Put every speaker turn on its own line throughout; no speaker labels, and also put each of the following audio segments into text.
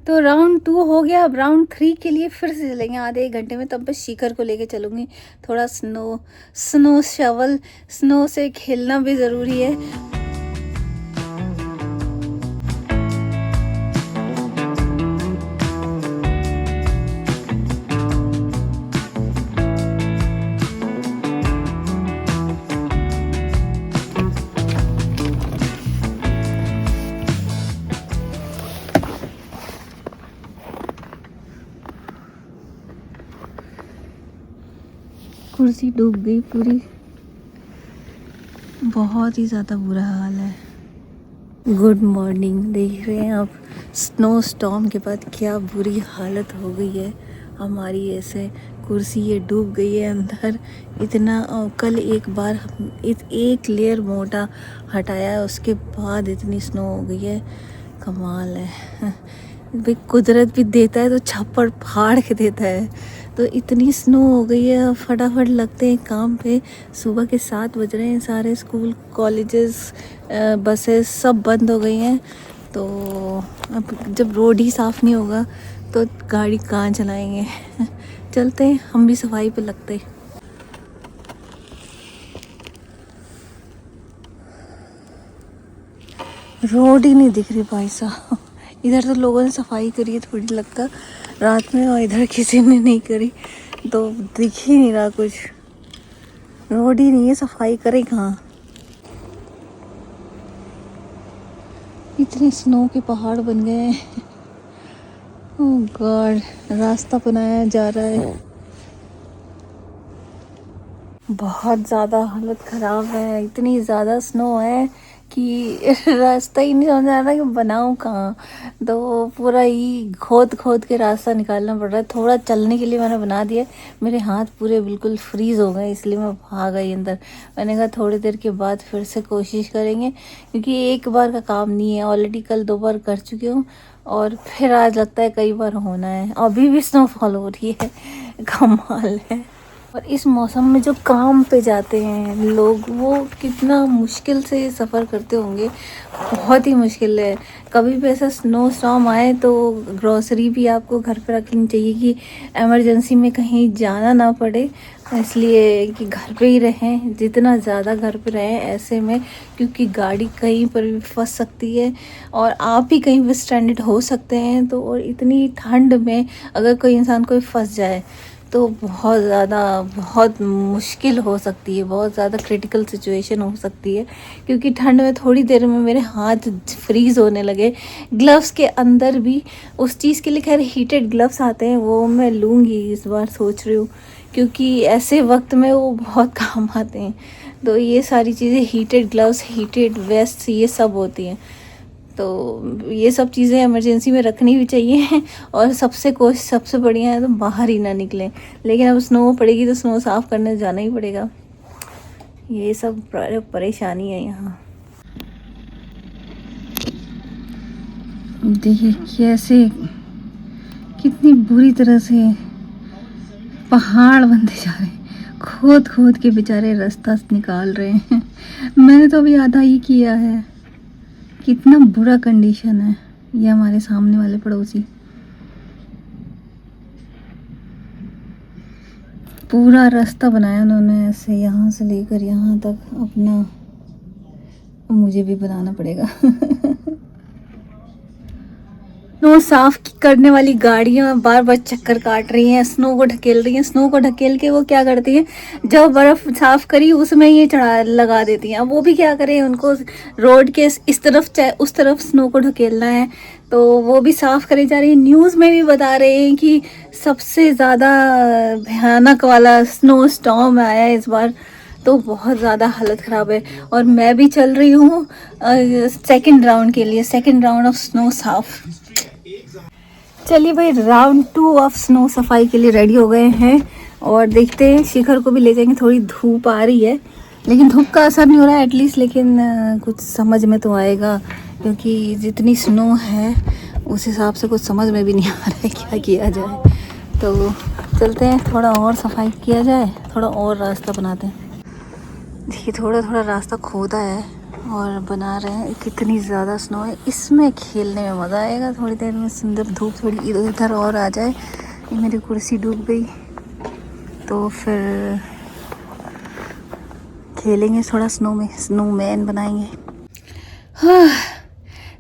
तो राउंड 2 हो गया। अब राउंड 3 के लिए फिर से चलेंगे आधे 1 घंटे में। तब बस शिखर को लेके चलूँगी। थोड़ा स्नो शवल, स्नो से खेलना भी ज़रूरी है। कुर्सी डूब गई पूरी, बहुत ही ज़्यादा बुरा हाल है। Good morning. देख रहे हैं आप स्नो स्टॉर्म के बाद क्या बुरी हालत हो गई है हमारी। ऐसे कुर्सी ये डूब गई है अंदर इतना। कल एक बार एक लेयर मोटा हटाया है, उसके बाद इतनी स्नो हो गई है, कमाल है भाई। कुदरत भी देता है तो छप्पड़ फाड़ के देता है। तो इतनी स्नो हो गई है, फटाफट लगते हैं काम पे। सुबह के 7 बज रहे हैं, सारे स्कूल कॉलेजेस बसेस सब बंद हो गई हैं। तो अब जब रोड ही साफ़ नहीं होगा तो गाड़ी कहाँ चलाएंगे चलते हैं हम भी सफाई पे लगते हैं। रोड ही नहीं दिख रही भाई साहब। इधर तो लोगों ने सफाई करी है थोड़ी लगता रात में, और इधर किसी ने नहीं करी, तो दिख ही नहीं रहा कुछ। रोड ही नहीं है, सफाई करे कहाँ। इतने स्नो के पहाड़ बन गए हैं। ओह गॉड, रास्ता बनाया जा रहा है। बहुत ज़्यादा हालत ख़राब है, इतनी ज़्यादा स्नो है कि रास्ता ही नहीं समझ आ रहा कि बनाऊँ कहाँ। तो पूरा ही खोद खोद के रास्ता निकालना पड़ रहा है। थोड़ा चलने के लिए मैंने बना दिया, मेरे हाथ पूरे बिल्कुल फ्रीज़ हो गए, इसलिए मैं भाग गई अंदर। मैंने कहा थोड़ी देर के बाद फिर से कोशिश करेंगे, क्योंकि एक बार का काम नहीं है। ऑलरेडी कल 2 बार कर चुकी हूँ और फिर आज लगता है कई बार होना है। अभी भी स्नोफॉल हो रही है, कमाल है। और इस मौसम में जो काम पे जाते हैं लोग, वो कितना मुश्किल से सफ़र करते होंगे। बहुत ही मुश्किल है। कभी भी ऐसा स्नो स्टॉर्म आए तो ग्रोसरी भी आपको घर पे रखनी चाहिए कि इमरजेंसी में कहीं जाना ना पड़े। इसलिए कि घर पे ही रहें, जितना ज़्यादा घर पे रहें ऐसे में, क्योंकि गाड़ी कहीं पर भी फंस सकती है और आप ही कहीं पर स्ट्रैंडेड हो सकते हैं। तो और इतनी ठंड में अगर कोई इंसान कोई फंस जाए तो बहुत मुश्किल हो सकती है, बहुत ज़्यादा क्रिटिकल सिचुएशन हो सकती है। क्योंकि ठंड में थोड़ी देर में मेरे हाथ फ्रीज़ होने लगे। ग्लव्स के अंदर भी उस चीज़ के लिए खैर हीटेड ग्लव्स आते हैं, वो मैं लूँगी इस बार, सोच रही हूँ, क्योंकि ऐसे वक्त में वो बहुत काम आते हैं। तो ये सारी चीज़ें, हीटेड ग्लव्स, हीटेड वेस्ट, ये सब होती हैं। तो ये सब चीज़ें इमरजेंसी में रखनी भी चाहिए। और सबसे बढ़िया है तो बाहर ही ना निकलें। लेकिन अब स्नो पड़ेगी तो स्नो साफ़ करने जाना ही पड़ेगा। ये सब परेशानी है यहाँ। देखिए कैसे कितनी बुरी तरह से पहाड़ बनते जा रहे हैं, खोद खोद के बेचारे रास्ता निकाल रहे हैं। मैंने तो अभी आधा ही किया है। कितना बुरा कंडीशन है। ये हमारे सामने वाले पड़ोसी पूरा रास्ता बनाया उन्होंने ऐसे, यहाँ से लेकर यहाँ तक अपना। मुझे भी बनाना पड़ेगा। स्नो साफ करने वाली गाड़ियां बार बार चक्कर काट रही हैं, स्नो को ढकेल रही हैं। स्नो को ढकेल के वो क्या करती हैं, जब बर्फ साफ करी उसमें ये चढ़ा लगा देती हैं। अब वो भी क्या करें, उनको रोड के इस तरफ चाहे उस तरफ स्नो को ढकेलना है, तो वो भी साफ करी जा रही है। न्यूज़ में भी बता रहे हैं कि सबसे ज़्यादा भयानक वाला स्नो स्टॉर्म आया है इस बार। तो बहुत ज़्यादा हालत ख़राब है। और मैं भी चल रही हूँ सेकंड राउंड के लिए, सेकंड राउंड ऑफ स्नो साफ। चलिए भाई, राउंड 2 ऑफ स्नो सफाई के लिए रेडी हो गए हैं और देखते हैं, शिखर को भी ले जाएंगे। थोड़ी धूप आ रही है लेकिन धूप का असर नहीं हो रहा है एटलीस्ट, लेकिन कुछ समझ में तो आएगा, क्योंकि जितनी स्नो है उस हिसाब से कुछ समझ में भी नहीं आ रहा है क्या किया जाए। तो चलते हैं, थोड़ा और सफाई किया जाए, थोड़ा और रास्ता बनाते हैं। देखिए थोड़ा थोड़ा रास्ता खोदा है और बना रहे हैं। कितनी ज़्यादा स्नो है, इसमें खेलने में मज़ा आएगा। थोड़ी देर में सुंदर धूप थोड़ी इधर उधर और आ जाए। ये मेरी कुर्सी डूब गई तो फिर खेलेंगे थोड़ा स्नो में, स्नोमैन बनाएंगे। हाँ,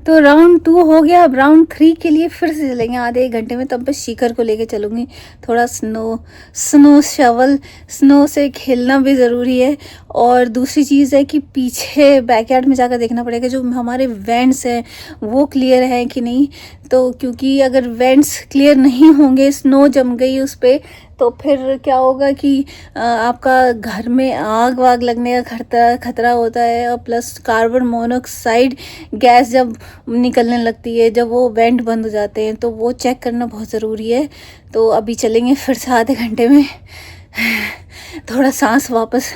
तो राउंड 2 हो गया। अब राउंड 3 के लिए फिर से चलेंगे आधे एक घंटे में। तब मैं शिखर को लेके चलूँगी। थोड़ा स्नो शवल, स्नो से खेलना भी ज़रूरी है। और दूसरी चीज़ है कि पीछे बैकयार्ड में जाकर देखना पड़ेगा जो हमारे वेंट्स हैं वो क्लियर है कि नहीं। तो क्योंकि अगर वेंट्स क्लियर नहीं होंगे, स्नो जम गई उस पर, तो फिर क्या होगा कि आपका घर में आग वाग लगने का खतरा होता है। और प्लस कार्बन मोनोऑक्साइड गैस जब निकलने लगती है, जब वो वेंट बंद हो जाते हैं, तो वो चेक करना बहुत ज़रूरी है। तो अभी चलेंगे फिर से आधे घंटे में। थोड़ा सांस वापस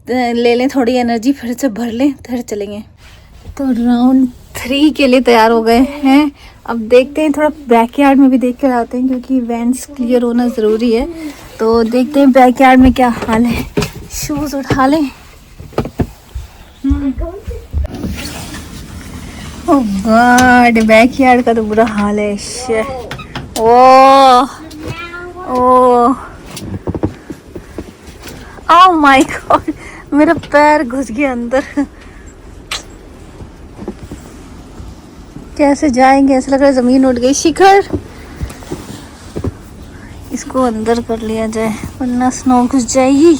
ले लें, थोड़ी एनर्जी फिर से भर लें, फिर चलेंगे। तो राउंड 3 के लिए तैयार हो गए हैं। अब देखते हैं, थोड़ा बैकयार्ड में भी देख कर आते हैं क्योंकि वेंट्स क्लियर होना ज़रूरी है। तो देखते हैं बैकयार्ड में क्या हाल है। शूज़ उठा लें। ओह गॉड, बैकयार्ड का तो बुरा हाल है। ओह ओह ओह माय गॉड, मेरा पैर घुस गया अंदर। कैसे जाएंगे, ऐसा लग रहा है ज़मीन उठ गई। शिखर, इसको अंदर कर लिया जाए वरना स्नो घुस जाएगी।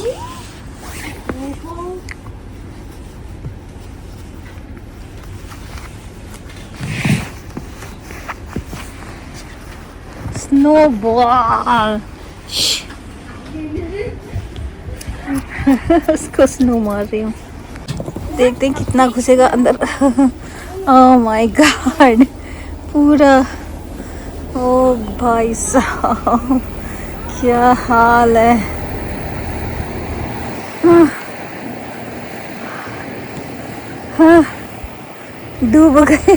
स्नो बॉल उसको स्नो मार रही हूँ। देखते हैं कितना घुसेगा अंदर। ओह माय गॉड, पूरा। ओ भाई साहब, क्या हाल है। हाँ, डूब गए।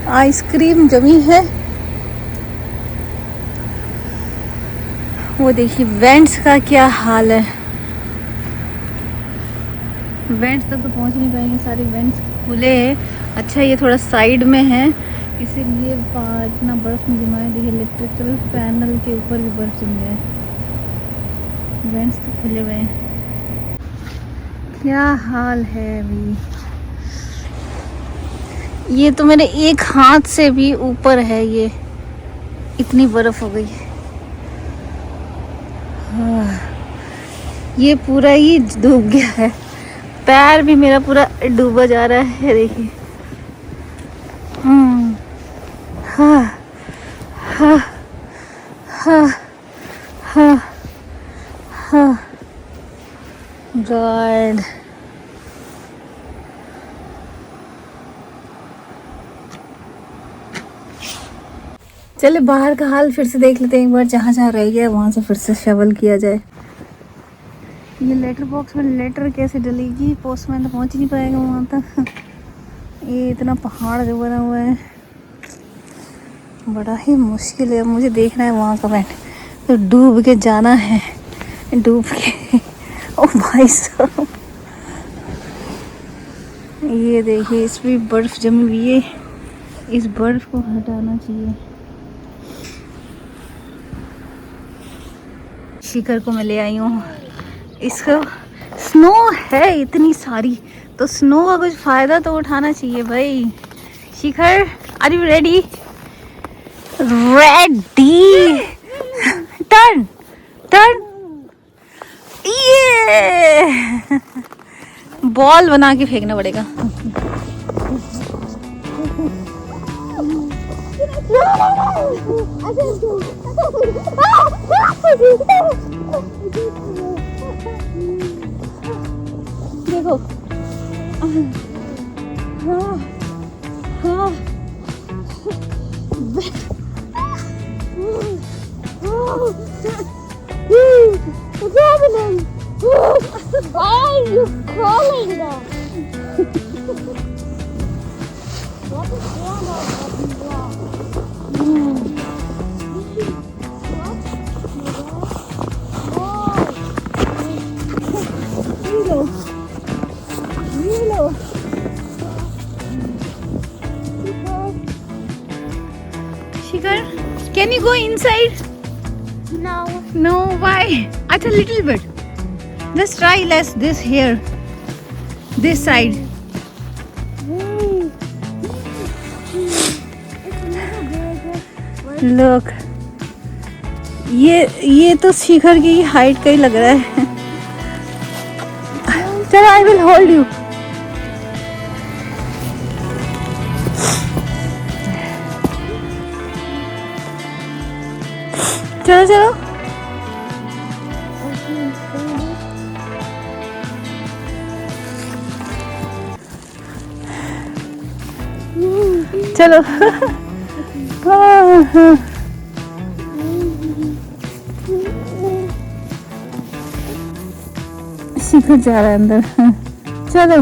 आइसक्रीम जमी है। वो देखिए वेंट्स का क्या हाल है। वेंट्स तक तो पहुंच नहीं पाएंगे, सारे वेंट्स खुले हैं। अच्छा, ये थोड़ा साइड में है इसीलिए इतना बर्फ़ नहीं जमा है। देखिए इलेक्ट्रिकल पैनल के ऊपर भी बर्फ़ जम गया है। वेंट्स तो खुले हुए हैं। क्या हाल है अभी। ये तो मेरे एक हाथ से भी ऊपर है, ये इतनी बर्फ़ हो गई है। ये पूरा ही डूब गया है। पैर भी मेरा पूरा डूबा जा रहा है, देखिए। हाँ हाँ हाँ हाँ हाँ गॉड। चले बाहर का हाल फिर से देख लेते हैं एक बार। जहाँ जहाँ रह गया वहाँ से फिर से शवल किया जाए। ये लेटर बॉक्स में लेटर कैसे डलेगी, पोस्टमैन तो पहुँच ही नहीं पाएगा वहाँ तक। ये इतना पहाड़ जो बना हुआ है, बड़ा ही मुश्किल है। मुझे देखना है वहाँ का वेंट, तो डूब के जाना है, डूब के। ओ भाई साहब, ये देखिए इस पर बर्फ़ जमी हुई है। इस बर्फ़ को हटाना चाहिए। शिखर को मैं ले आई हूँ। इसको स्नो है इतनी सारी, तो स्नो का कुछ फ़ायदा तो उठाना चाहिए भाई। Shikhar, are you ready? Ready, turn turn. ये बॉल बना के फेंकना पड़ेगा। देखो, हाँ हाँ, what's happening? Why are you crawling down? What is wrong with that? Milo. Shikhar, can you go inside?
No.
No, why? Acha, little bit. Just try less this here. This side. Look. ये तो शिखर की height का ही लग रहा है. चलो, I will hold you. चलो चलो. चलो. शिखर जा रहा है अंदर. चलो.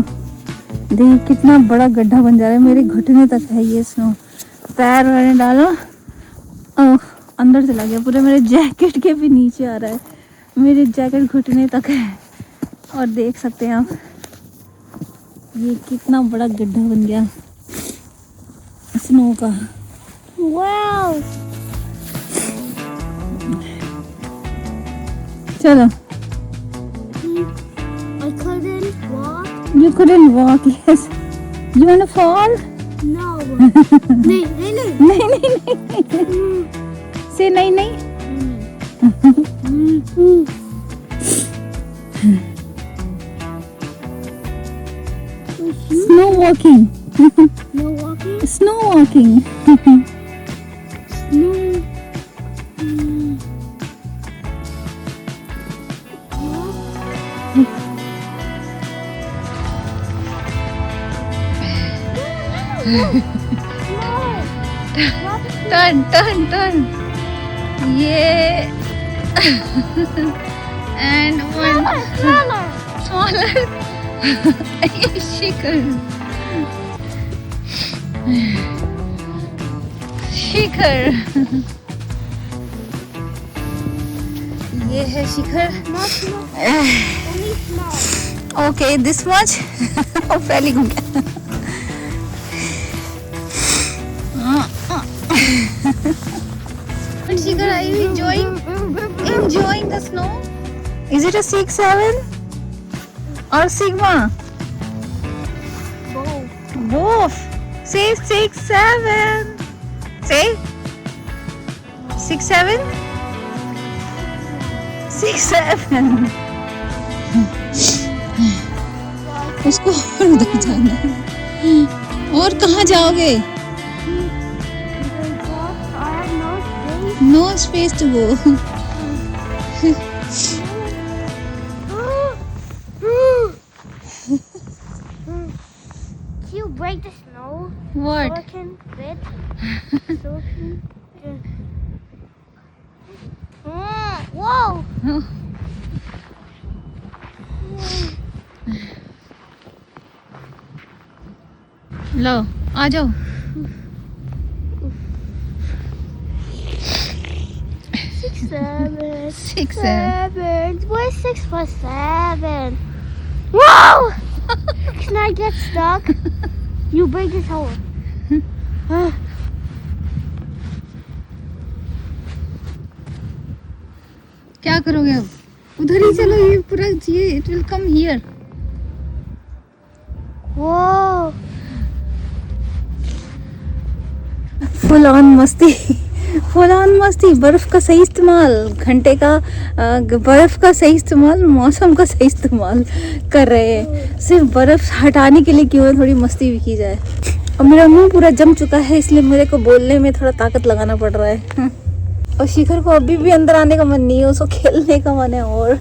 देख कितना बड़ा गड्ढा बन जा रहा है. मेरे घुटने तक है ये स्नो. पैर मैंने डाला, अंदर चला गया पूरा. मेरे जैकेट के भी नीचे आ रहा है. मेरे जैकेट घुटने तक है. और देख सकते हैं आप ये कितना बड़ा गड्ढा बन गया स्नो का.
Wow.
चलो.
I couldn't walk.
You couldn't walk. Yes. You wanna fall?
No. नहीं नहीं नहीं.
नहीं. Say नहीं नहीं. Snow walking.
No walking.
Snow walking.
No.
Turn. Yeah. And one smaller. Shikhar. ये है शिखर.
Not small. Only small.
Okay, this much. पहले घूम गया. Shikhar, are you enjoying the snow? Is it a 6-7 or Sigma? Both. Say 6-7. Say 6-7. 6-7. उसको और उधर जाना है. और कहाँ जाओगे? No space to go.
You break the snow.
What?
So it can fit. So it can. Whoa!
लो आ जाओ.
7.
6-7.
7. Where's 6 plus 7? Whoa! Can I get stuck? You break this hole.
क्या करोगे अब? उधर ही चलो. ये पूरा ये it will come here.
Whoa!
Full on मस्ती. बर्फ का सही इस्तेमाल, घंटे का बर्फ का सही इस्तेमाल, मौसम का सही इस्तेमाल कर रहे हैं. सिर्फ बर्फ हटाने के लिए क्यों ना थोड़ी मस्ती भी की जाए. और मेरा मुंह पूरा जम चुका है इसलिए मेरे को बोलने में थोड़ा ताकत लगाना पड़ रहा है. और शिखर को अभी भी अंदर आने का मन नहीं है. उसको खेलने का मन है. और